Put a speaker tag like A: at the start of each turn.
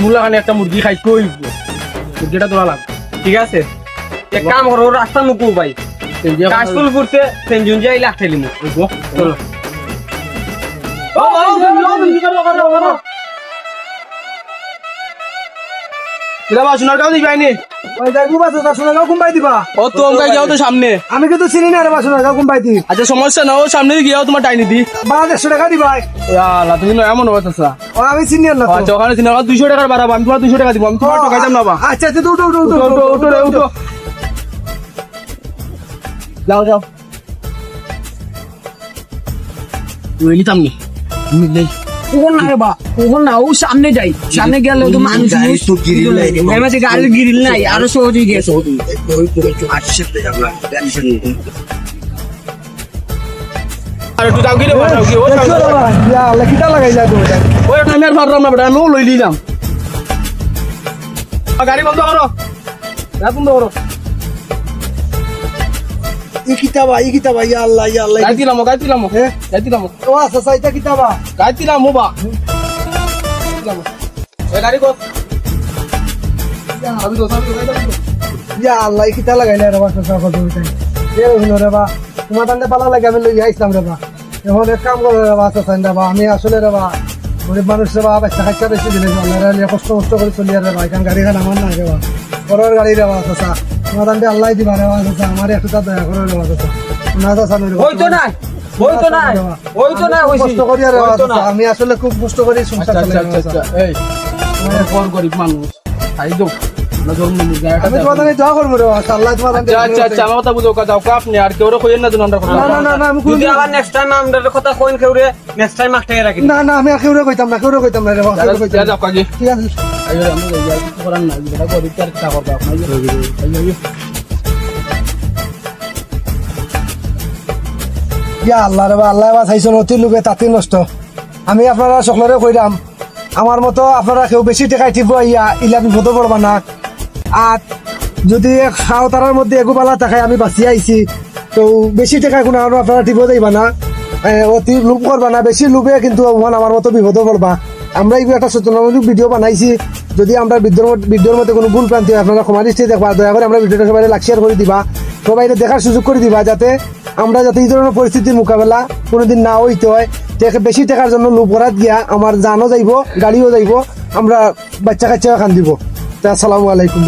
A: মুলাখানে একটা মুরগি খাই কই মুরগিটা তোলা লাগ
B: ঠিক আছে এক কাম করো রাস্তা মুকু ভাই কাশফুল করতে সেনজুন যাই লাখ ঠেলিমু চলো
A: সোনার গাঁও দিবি আইনি
C: ওই যাইবো বাস সোনার গাঁও কুম্বাই দিবা
A: ও তো আমকাই যাও তো সামনে
C: আমি কিন্তু চিনি না রে বা সোনার গাঁও কুম্বাই দি
A: আচ্ছা সমস্যা না ও সামনে গিয়ে তোমার টাইনি দি
C: 1,200 টাকা দিবা
A: আল্লাহ তুমি না এমন অবস্থা
C: ও আমি চিনি না তো
A: আচ্ছা ওখানে সিনেমা 200 টাকার বাড়াবো আমি তোমার 200 টাকা দিব আমি তোমার টাকাইতাম না বা
C: আচ্ছা আচ্ছা উঠো উঠো
A: উঠো উঠো উঠো রে উঠো যাও যাও তুই নিতাম নি নেই
D: ওখান না রে বা ওখান না ও সামনে যাই সামনে গেলে তো মানুষ মাঝে গাড়ির গিরিল নাই আরো সহজে গেছে
A: আরে তুই যাও কি রে যাও কি ও
C: ইয়া লেখিটা লাগাইলা তো
A: ওই টাইম আর পারলাম না বেটা আমি লই নিলাম গাড়ি বন্ধ করো গাড়ি বন্ধ করো
C: ই কিতাবা ইয়া আল্লাহ
A: গাড়ি দিলাম গাড়ি দিলাম
C: ও আচ্ছা সাইতা কিতাবা
A: গাড়ি দিলাম বা গাড়ি কর আমি তো
C: ইয়া আল্লাহ কিতা লাগাইলা রে বা সসা কত তাই এ হলো রে বা তোমার তান্ডে পালা লাগে আমি লই আইছিলাম রে বা এখন এক কাম করে রে বা সসা বা আমি আসলে রে বা গরিব মানুষ রে বা বাচ্চা কাচ্চা বেশি দিলে আল্লাহ কষ্ট করে চলি আর রে বা কারণ গাড়ি খান আমার না রে বা পরের গাড়ি রে বা সসা তোমার তান্ডে আল্লাহ দিবা রে বা সসা আমার একটু দয়া করে রে বা সসা না সসা রে
B: ওই তো না
C: কষ্ট করি আর রে বা সসা আমি আসলে খুব কষ্ট করি সংসার
A: আচ্ছা
C: চালাই
A: আচ্ছা আচ্ছা এই মানে পর গরিব মানুষ তাই তো না জন্ম নি
C: আমি তোমার তান্ডে দোয়া করব রে বা আল্লাহ তোমার তান্ডে
A: আচ্ছা আচ্ছা আমার কথা বুঝো যাও আপনি আর কেউ কইেন না আমরা কথা
C: না না না আমি
B: যদি আবার নেক্সট টাইম আমরা কথা কইন কেউরে নেক্সট টাইম মাঠে রাখি
C: না না আমি কেউ কইতাম না রে বা
A: যাও কাজে
C: ঠিক আছে
A: আইও আমরা যাই করার না যেটা গরিব তার তা করবা আপনার আইও
C: ইয়া আল্লাহ রে বা আল্লাহ বা চাইছো নতি লোকে তাতে নষ্ট আমি আপনারা সকলরে কইরাম আমার মতো আপনারা কেউ বেশি টাকায় টিপ ইয়া ইলা বিপদ পড়বা না আর যদি খাও তারার মধ্যে এগুবালা টাকায় আমি বাঁচিয়ে আইছি তো বেশি টাকায় কোনো আপনারা টিপ যাইবা না অতি লোভ করবা না বেশি লোভে কিন্তু আমার মতো বিপদ পড়বা আমরা এই একটা সচেতনামূলক ভিডিও বানাইছি যদি আমরা ভিডিওর মধ্যে কোনো ভুল প্রান্তি আপনারা ক্ষমা দৃষ্টি দেখবা দয়া করে আমরা ভিডিওটা সবাই লাইক শেয়ার করে দিবা সবাই দেখার সুযোগ করে দিবা যাতে আমরা যাতে এই ধরনের পরিস্থিতির মোকাবেলা কোনোদিন না হইতে হয় বেশি টাকার জন্য লোভ করাত গিয়া আমার জানও যাইব গাড়িও যাইব আমরা বাচ্চা কাচ্চা খান দিব আসসালামু আলাইকুম।